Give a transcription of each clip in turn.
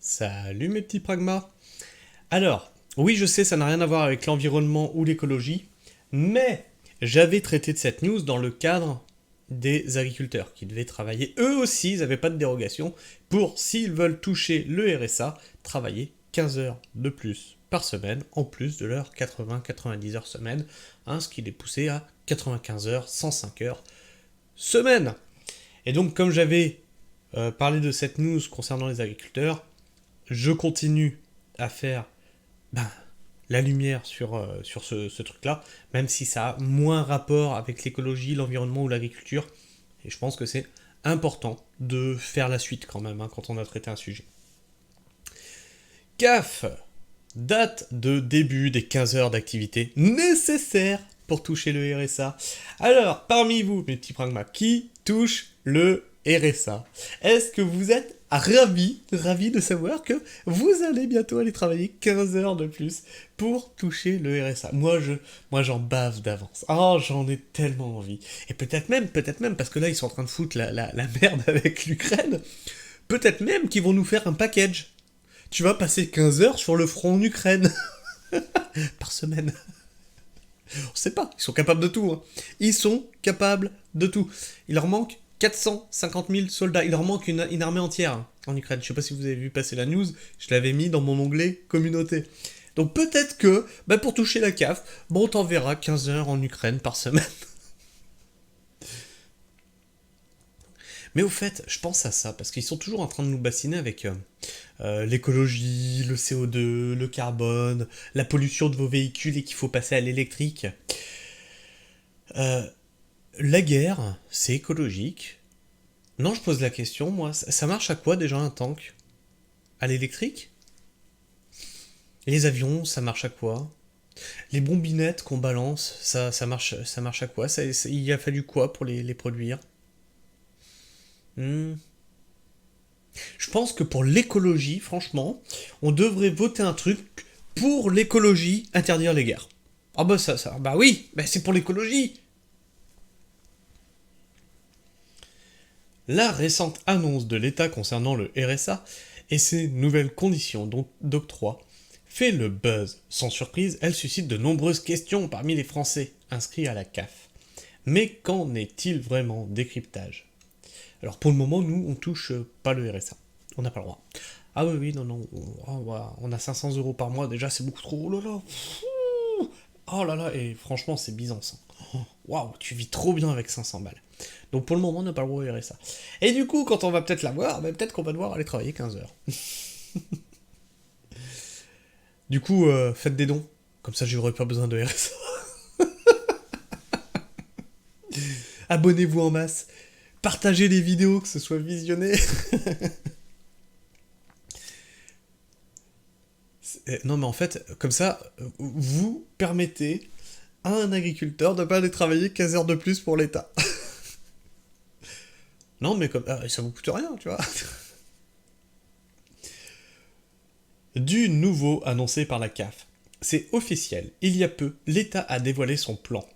Salut mes petits pragmas. Alors, oui je sais ça n'a rien à voir avec l'environnement ou l'écologie, mais j'avais traité de cette news dans le cadre des agriculteurs qui devaient travailler, eux aussi, ils n'avaient pas de dérogation, pour, s'ils veulent toucher le RSA, travailler 15 heures de plus par semaine, en plus de leurs 80-90 heures semaine, ce qui les poussait à 95 heures, 105 heures semaine. Et donc comme j'avais parlé de cette news concernant les agriculteurs, je continue à faire ben, la lumière sur ce truc-là, même si ça a moins rapport avec l'écologie, l'environnement ou l'agriculture. Et je pense que c'est important de faire la suite quand même, quand on a traité un sujet. CAF, date de début des 15 heures d'activité nécessaires pour toucher le RSA. Alors, parmi vous, mes petits pragmas, qui touche le RSA? Est-ce que vous êtes ravis de savoir que vous allez bientôt aller travailler 15 heures de plus pour toucher le RSA? Moi j'en bave d'avance. Oh, j'en ai tellement envie. Et peut-être même, parce que là ils sont en train de foutre la merde avec l'Ukraine, peut-être même qu'ils vont nous faire un package. Tu vas passer 15 heures sur le front en Ukraine par semaine. On sait pas, ils sont capables de tout. Ils sont capables de tout. Il leur manque 450 000 soldats. Il leur manque une armée entière en Ukraine. Je sais pas si vous avez vu passer la news, je l'avais mis dans mon onglet communauté. Donc peut-être que, pour toucher la CAF, on t'enverra 15 heures en Ukraine par semaine. Mais au fait, je pense à ça, parce qu'ils sont toujours en train de nous bassiner avec l'écologie, le CO2, le carbone, la pollution de vos véhicules et qu'il faut passer à l'électrique. Euh, la guerre, c'est écologique. Non, je pose la question, moi, ça marche à quoi déjà un tank? À l'électrique? Les avions, ça marche à quoi? Les bombinettes qu'on balance, ça marche à quoi? Il a fallu quoi pour les produire? Hmm. Je pense que pour l'écologie, franchement, on devrait voter un truc pour l'écologie, interdire les guerres. Ah bah bah oui, c'est pour l'écologie. La récente annonce de l'État concernant le RSA et ses nouvelles conditions d'octroi fait le buzz. Sans surprise, elle suscite de nombreuses questions parmi les Français inscrits à la CAF. Mais qu'en est-il vraiment? Décryptage. Alors pour le moment, nous, on touche pas le RSA. On n'a pas le droit. Ah oui, oui, non, on a 500 euros par mois, déjà c'est beaucoup trop. Oh là là. Oh là là, et franchement, c'est Byzance. Waouh, tu vis trop bien avec 500 balles. Donc pour le moment, on n'a pas le droit au RSA. Et du coup, quand on va peut-être l'avoir, peut-être qu'on va devoir aller travailler 15 heures. Du coup, faites des dons. Comme ça, j'aurai pas besoin de RSA. Abonnez-vous en masse. Partagez les vidéos, que ce soit visionné. Non, mais en fait, comme ça, vous permettez à un agriculteur de ne pas aller travailler 15 heures de plus pour l'État. Non, mais comme ça vous coûte rien, tu vois. Du nouveau annoncé par la CAF. C'est officiel, il y a peu, l'État a dévoilé son plan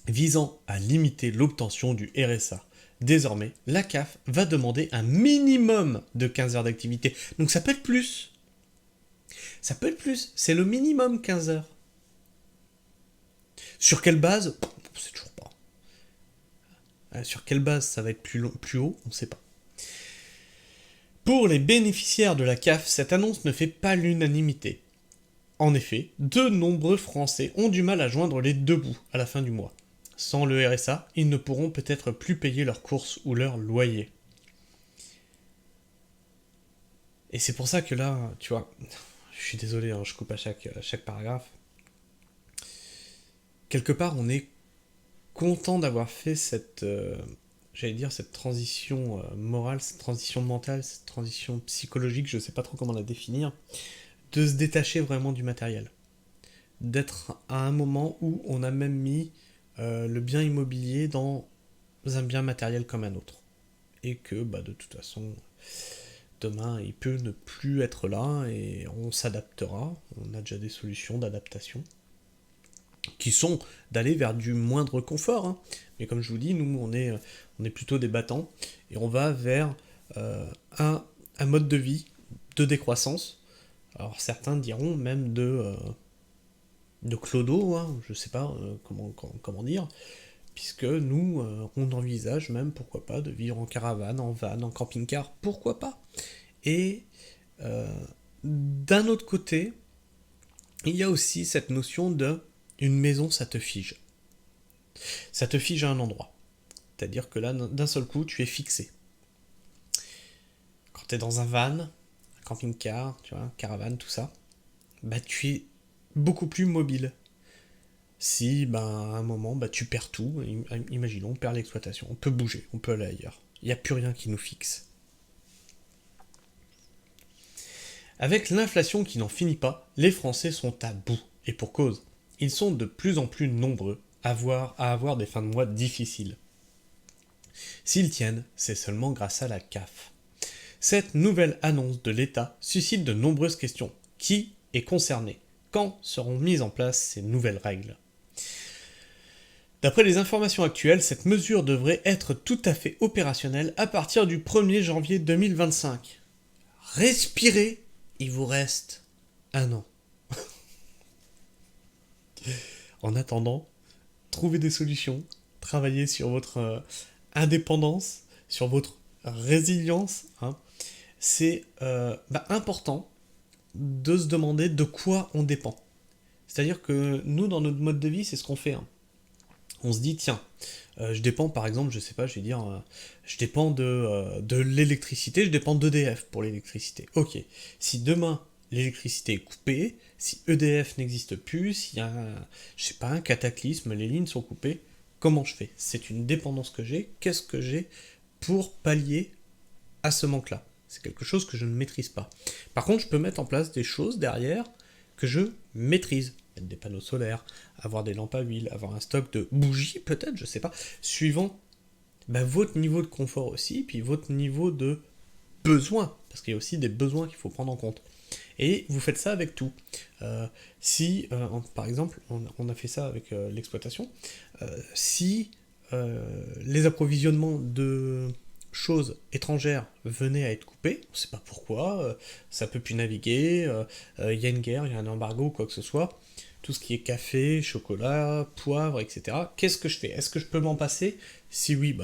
visant à limiter l'obtention du RSA. Désormais, la CAF va demander un minimum de 15 heures d'activité. Donc ça peut être plus. Ça peut être plus, c'est le minimum 15 heures. Sur quelle base? On sait toujours pas. Sur quelle base ça va être plus haut? On ne sait pas. Pour les bénéficiaires de la CAF, cette annonce ne fait pas l'unanimité. En effet, de nombreux Français ont du mal à joindre les deux bouts à la fin du mois. Sans le RSA, ils ne pourront peut-être plus payer leurs courses ou leur loyer. Et c'est pour ça que là, tu vois, je suis désolé, je coupe à chaque paragraphe. Quelque part, on est content d'avoir fait cette, cette transition morale, cette transition mentale, cette transition psychologique, je ne sais pas trop comment la définir, de se détacher vraiment du matériel. D'être à un moment où on a même mis le bien immobilier dans un bien matériel comme un autre. Et que, de toute façon, demain, il peut ne plus être là et on s'adaptera. On a déjà des solutions d'adaptation qui sont d'aller vers du moindre confort. Mais comme je vous dis, nous, on est plutôt des battants et on va vers un mode de vie de décroissance. Alors certains diront même de clodo, hein, je sais pas comment dire, puisque nous, on envisage même, pourquoi pas, de vivre en caravane, en van, en camping-car, pourquoi pas. Et d'un autre côté, il y a aussi cette notion de une maison, ça te fige. Ça te fige à un endroit. C'est-à-dire que là, d'un seul coup, tu es fixé. Quand tu es dans un van, un camping-car, tu vois, caravane, tout ça, bah tu es beaucoup plus mobile. Si, à un moment, tu perds tout, imaginons, on perd l'exploitation, on peut bouger, on peut aller ailleurs. Il n'y a plus rien qui nous fixe. Avec l'inflation qui n'en finit pas, les Français sont à bout, et pour cause. Ils sont de plus en plus nombreux à avoir des fins de mois difficiles. S'ils tiennent, c'est seulement grâce à la CAF. Cette nouvelle annonce de l'État suscite de nombreuses questions. Qui est concerné? Quand seront mises en place ces nouvelles règles? D'après les informations actuelles, cette mesure devrait être tout à fait opérationnelle à partir du 1er janvier 2025. Respirez, il vous reste un an. En attendant, trouvez des solutions, travaillez sur votre indépendance, sur votre résilience. Hein. C'est important de se demander de quoi on dépend. C'est-à-dire que nous, dans notre mode de vie, c'est ce qu'on fait. Hein. On se dit, tiens, je dépends par exemple, je sais pas, je vais dire, je dépends de l'électricité, je dépends d'EDF pour l'électricité. Ok, si demain l'électricité est coupée, si EDF n'existe plus, s'il y a je sais pas, un cataclysme, les lignes sont coupées, comment je fais? C'est une dépendance que j'ai, qu'est-ce que j'ai pour pallier à ce manque-là? C'est quelque chose que je ne maîtrise pas. Par contre, je peux mettre en place des choses derrière que je maîtrise. Mettre des panneaux solaires, avoir des lampes à huile, avoir un stock de bougies peut-être, je sais pas, suivant votre niveau de confort aussi, puis votre niveau de besoin, parce qu'il y a aussi des besoins qu'il faut prendre en compte. Et vous faites ça avec tout. Si, par exemple, on a fait ça avec l'exploitation, si les approvisionnements de choses étrangères venaient à être coupées, on ne sait pas pourquoi, ça peut plus naviguer, il y a une guerre, il y a un embargo, quoi que ce soit, tout ce qui est café, chocolat, poivre, etc. Qu'est-ce que je fais? Est-ce que je peux m'en passer? Si oui,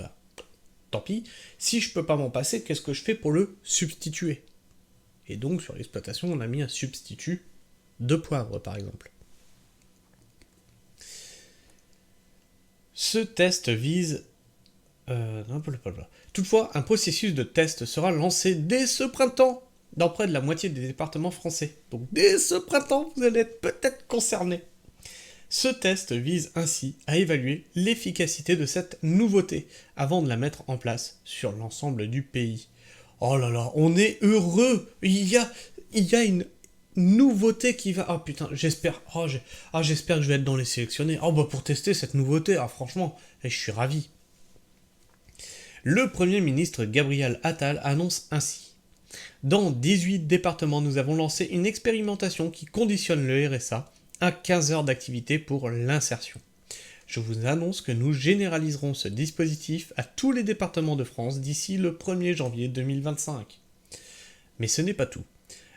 tant pis. Si je peux pas m'en passer, qu'est-ce que je fais pour le substituer? Et donc sur l'exploitation, on a mis un substitut de poivre, par exemple. Ce test vise... Toutefois, un processus de test sera lancé dès ce printemps dans près de la moitié des départements français. Donc dès ce printemps, vous allez être peut-être concernés. Ce test vise ainsi à évaluer l'efficacité de cette nouveauté avant de la mettre en place sur l'ensemble du pays. Oh là là, on est heureux. Il y a une nouveauté qui va... Oh putain, j'espère j'espère que je vais être dans les sélectionnés. Pour tester cette nouveauté, franchement, je suis ravi. Le Premier ministre Gabriel Attal annonce ainsi. Dans 18 départements, nous avons lancé une expérimentation qui conditionne le RSA à 15 heures d'activité pour l'insertion. Je vous annonce que nous généraliserons ce dispositif à tous les départements de France d'ici le 1er janvier 2025. Mais ce n'est pas tout.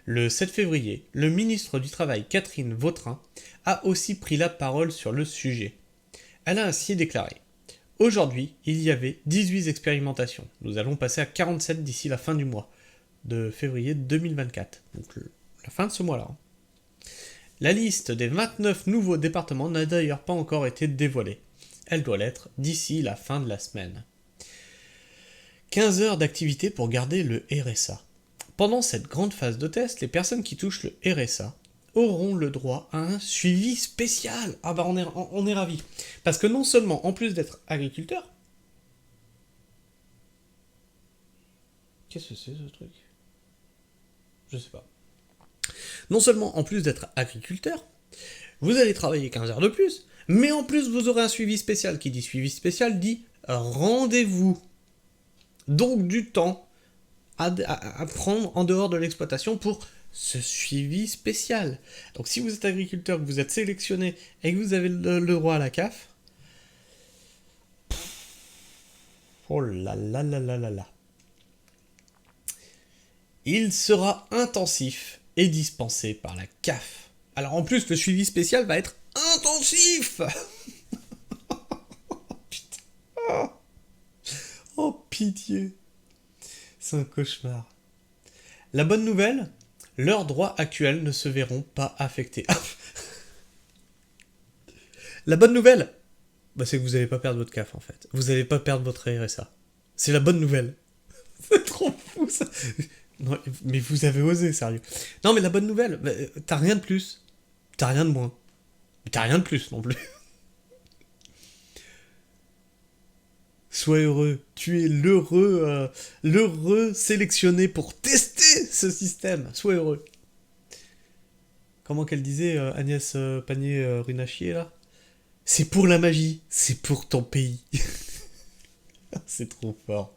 Le 7 février, le ministre du Travail Catherine Vautrin a aussi pris la parole sur le sujet. Elle a ainsi déclaré « Aujourd'hui, il y avait 18 expérimentations. Nous allons passer à 47 d'ici la fin du mois de février 2024. » Donc la fin de ce mois-là. La liste des 29 nouveaux départements n'a d'ailleurs pas encore été dévoilée. Elle doit l'être d'ici la fin de la semaine. 15 heures d'activité pour garder le RSA. Pendant cette grande phase de test, les personnes qui touchent le RSA auront le droit à un suivi spécial. On est ravis. Parce que non seulement, en plus d'être agriculteur... Qu'est-ce que c'est ce truc? Je sais pas. Non seulement, en plus d'être agriculteur, vous allez travailler 15 heures de plus, mais en plus vous aurez un suivi spécial. Qui dit suivi spécial dit rendez-vous. Donc du temps à prendre en dehors de l'exploitation pour ce suivi spécial. Donc si vous êtes agriculteur, que vous êtes sélectionné et que vous avez le droit à la CAF, oh là là là là là là. Il sera intensif et dispensé par la CAF. Alors en plus, le suivi spécial va être intensif. Putain. Oh pitié. C'est un cauchemar. La bonne nouvelle, leurs droits actuels ne se verront pas affectés. La bonne nouvelle, c'est que vous n'allez pas perdre votre CAF en fait. Vous n'allez pas perdre votre RSA. C'est la bonne nouvelle. C'est trop fou ça. Non, mais vous avez osé, sérieux. Non mais la bonne nouvelle, t'as rien de plus. T'as rien de moins. T'as rien de plus non plus. Sois heureux. Tu es l'heureux sélectionné pour tester ce système. Sois heureux. Comment qu'elle disait Agnès Pannier-Runacher là? C'est pour la magie, c'est pour ton pays. C'est trop fort.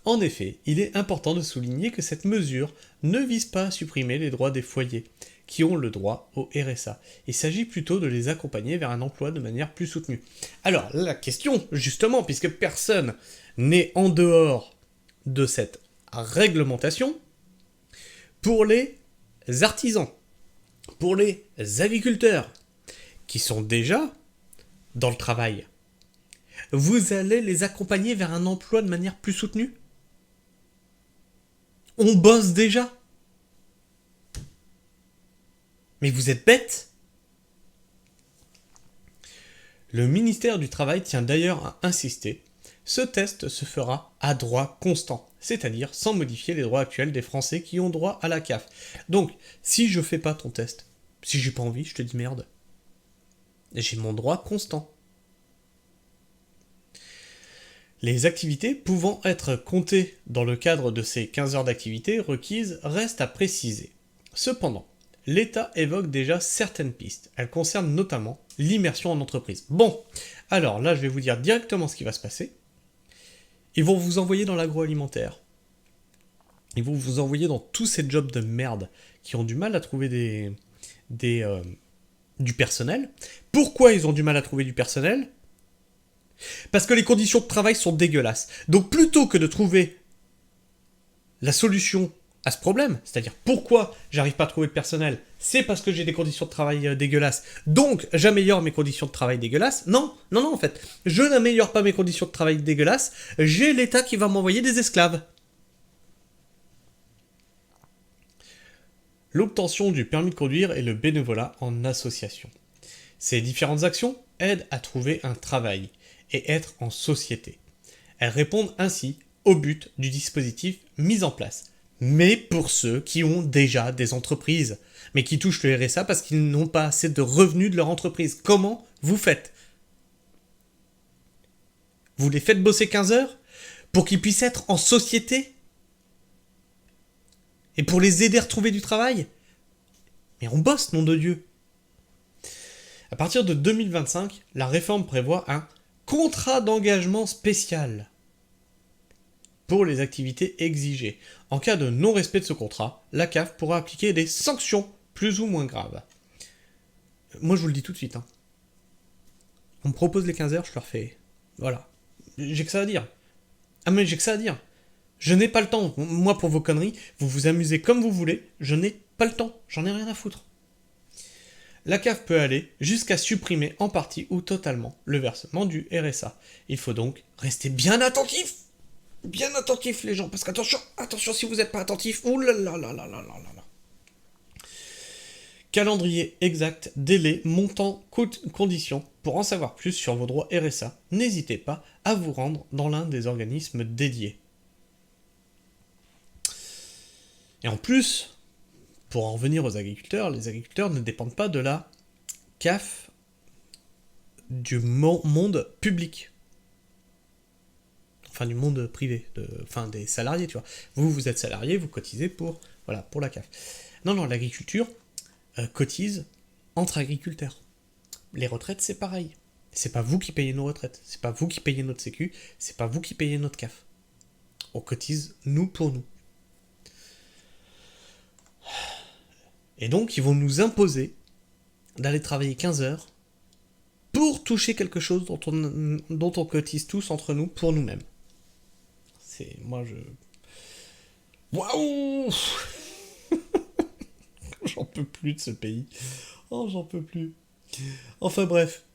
En effet, il est important de souligner que cette mesure ne vise pas à supprimer les droits des foyers, qui ont le droit au RSA. Il s'agit plutôt de les accompagner vers un emploi de manière plus soutenue. Alors, la question, justement, puisque personne n'est en dehors de cette réglementation, pour les artisans, pour les agriculteurs, qui sont déjà dans le travail, vous allez les accompagner vers un emploi de manière plus soutenue? On bosse déjà. Mais vous êtes bêtes. Le ministère du Travail tient d'ailleurs à insister. Ce test se fera à droit constant, c'est-à-dire sans modifier les droits actuels des Français qui ont droit à la CAF. Donc, si je fais pas ton test, si j'ai pas envie, je te dis merde. J'ai mon droit constant. Les activités pouvant être comptées dans le cadre de ces 15 heures d'activité requises restent à préciser. Cependant, l'État évoque déjà certaines pistes. Elles concernent notamment l'immersion en entreprise. Bon, alors là je vais vous dire directement ce qui va se passer. Ils vont vous envoyer dans l'agroalimentaire. Ils vont vous envoyer dans tous ces jobs de merde qui ont du mal à trouver du personnel. Pourquoi ils ont du mal à trouver du personnel ? Parce que les conditions de travail sont dégueulasses. Donc plutôt que de trouver la solution à ce problème, c'est-à-dire pourquoi j'arrive pas à trouver de personnel, c'est parce que j'ai des conditions de travail dégueulasses, donc j'améliore mes conditions de travail dégueulasses. Non, en fait, je n'améliore pas mes conditions de travail dégueulasses, j'ai l'État qui va m'envoyer des esclaves. L'obtention du permis de conduire et le bénévolat en association. Ces différentes actions aident à trouver un travail et être en société. Elles répondent ainsi au but du dispositif mis en place. Mais pour ceux qui ont déjà des entreprises, mais qui touchent le RSA parce qu'ils n'ont pas assez de revenus de leur entreprise. Comment vous faites ? Vous les faites bosser 15 heures pour qu'ils puissent être en société ? Et pour les aider à retrouver du travail ? Mais on bosse, nom de Dieu. À partir de 2025, la réforme prévoit un contrat d'engagement spécial pour les activités exigées. En cas de non-respect de ce contrat, la CAF pourra appliquer des sanctions plus ou moins graves. Moi, je vous le dis tout de suite. On me propose les 15 heures, je leur fais... Voilà. J'ai que ça à dire. Ah mais j'ai que ça à dire. Je n'ai pas le temps. Moi, pour vos conneries, vous vous amusez comme vous voulez. Je n'ai pas le temps. J'en ai rien à foutre. La CAF peut aller jusqu'à supprimer en partie ou totalement le versement du RSA. Il faut donc rester bien attentif. Bien attentif les gens, parce qu'attention, si vous n'êtes pas attentif, oulalalala. Calendrier exact, délai, montant, conditions. Pour en savoir plus sur vos droits RSA, n'hésitez pas à vous rendre dans l'un des organismes dédiés. Et en plus, pour en revenir aux agriculteurs, les agriculteurs ne dépendent pas de la CAF du monde public. Enfin, du monde privé, des salariés, tu vois. Vous êtes salarié, vous cotisez pour la CAF. Non, l'agriculture cotise entre agriculteurs. Les retraites, c'est pareil. C'est pas vous qui payez nos retraites, c'est pas vous qui payez notre sécu, c'est pas vous qui payez notre CAF. On cotise, nous, pour nous. Et donc, ils vont nous imposer d'aller travailler 15 heures pour toucher quelque chose dont on cotise tous entre nous pour nous-mêmes. Waouh. J'en peux plus de ce pays. Oh, j'en peux plus. Enfin bref,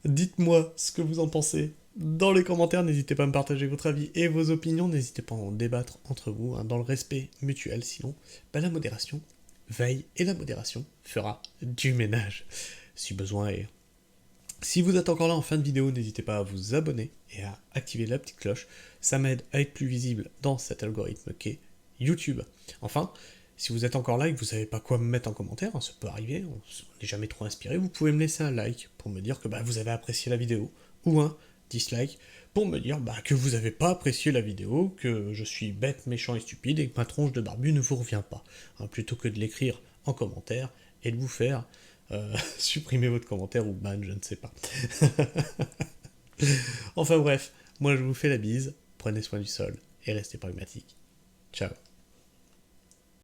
dites-moi ce que vous en pensez. Dans les commentaires, n'hésitez pas à me partager votre avis et vos opinions. N'hésitez pas à en débattre entre vous, hein, dans le respect mutuel. Sinon, bah, la modération veille et la modération fera du ménage, si besoin est. Si vous êtes encore là en fin de vidéo, n'hésitez pas à vous abonner et à activer la petite cloche. Ça m'aide à être plus visible dans cet algorithme qu'est YouTube. Enfin, si vous êtes encore là et que vous savez pas quoi me mettre en commentaire, hein, ça peut arriver, on n'est jamais trop inspiré, vous pouvez me laisser un like pour me dire que bah, vous avez apprécié la vidéo, ou un dislike pour me dire bah, que vous n'avez pas apprécié la vidéo, que je suis bête, méchant et stupide et que ma tronche de barbu ne vous revient pas. Hein, plutôt que de l'écrire en commentaire et de vous faire supprimer votre commentaire ou ban, je ne sais pas. Enfin bref, moi je vous fais la bise, prenez soin du sol et restez pragmatique. Ciao.